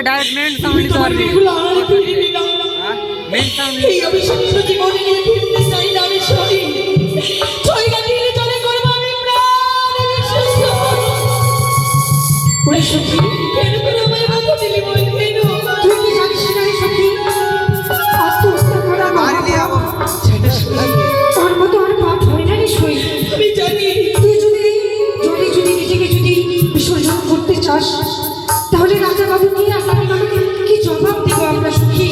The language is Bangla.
ডাইরেক্ট মেন সাউন্ড দিতে পারবি মেন সাউন্ড এই অবিশ্বাস্য জীবনে নিয়ে ফিরতে চাই না আমি সরি ছয়টা দিলে চলে করবো আমি প্রাণ বিশ্বাস ওরে সখী কেন করে আমায় বাধা দিলি বল কেন তুই কি জানিস না রে সখী আত্মহত্যা করা তোর মতো আর পাপ হয় না রে সই আমি জানি তুই যদি নিজেকে যদি বিসর্জন করতে চাস তাহলে রাজা বাবু নিয়ে আমাকে কি জবাব দেবো আমরা সখী